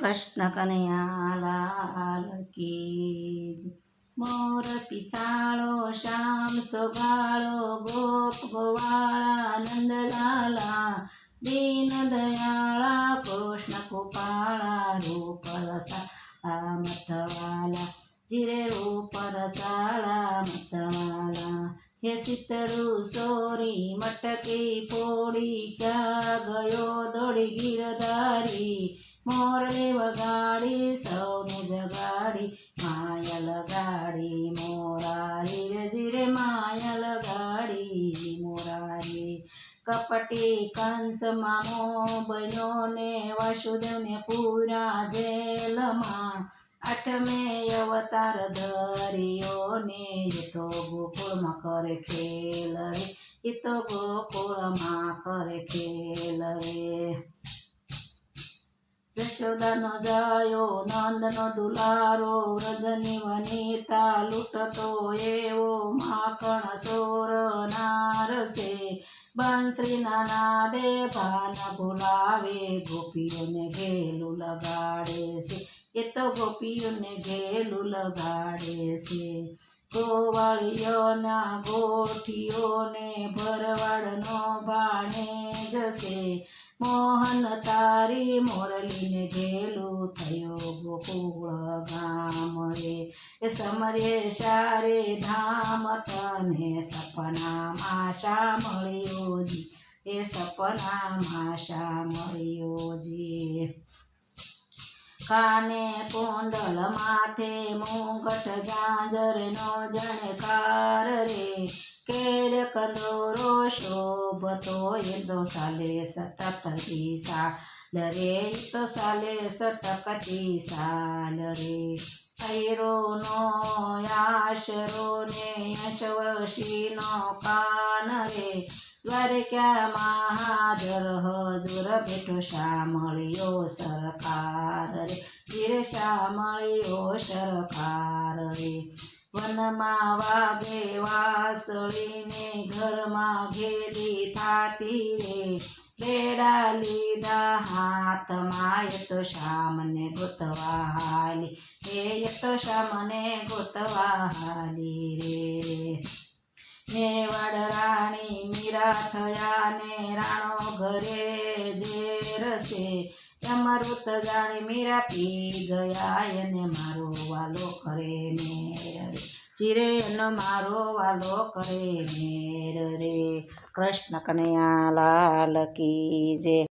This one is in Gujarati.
કૃષ્ણ કનૈયા લાલ કી જય। મોર પિછાળો શ્યામ સોગાળો ગોપ ગોવાળા નંદલાલા દીન દયાળા કૃષ્ણ કૃપાળા રૂપ રસાળા મતવાલા જીરે રૂપ રસાળા મતવાલા હે શીતળું સોરી મટકી ફોડી ક્યાં ગયો દોડી ગીરધારી મોરલે વગાડી સૌને જગાડી માયા લગાડી મોરારી રે જીરે માયા લગાડી મોરારી કપટી કંસ મામો બન્યો ને વાસુદેવને પૂરા જેલમાં આઠમે અવતાર ધર્યો ને એ તો ગોકુળમાં કરે ખેલ રે એ તો ગોકુળમાં કરે ખેલ રે જશોદાનો જાયો નંદનો દુલારો વ્રજની વનિતા લૂંટતો એવો માખણ સોર નારસે બંસરીના નાદે ભાન ભૂલાવે ગોપીઓને ઘેલું લગાડે છે એ તો ગોપીઓને ઘેલું લગાડે છે ગોવાળીઓના ગોઠીઓને ભરવાડનો ભાણે જશે મોહન તારી મોરલીને ઘેલું થયો ગોકુળ ગામ રે એ સમરે સારે ધામ તને સપનામાં શા મળ્યો જી એ સપનામાં શા મળ્યો જી કાને કુંડલ માથે મુંગટ ઝાંઝરનો જણકાર રે કેર કંદોરો શોભતો એ તો સાલે સટકતી સાલ રે એ તો સાલે સટકતી સાલ રે ઐરોનો આશરો ને યશવશીનો કાન રે દ્વારકામાં હાજર હજુર બેઠો શા મળ્યો સરકાર રે ધીરે શા મળ્યો સરકાર રે વનમાં વાગે વાસળીને ઘરમાં ઘેલી થાતી રે બેડા લીધા હાથમાં એ તો શામને ગોતવા હાલી એ તો શામને ગોતવા હાલી રે મેવાડ રાણી મીરા થયા ને રાણો ઘરે ઝેરશે અમૃત જાણી મીરા પી ગયા એને મારો વાલો કરે મેર ચીરે એનો મારો વાલો કરે મેર રે કૃષ્ણ કનૈયા લાલ કી જય।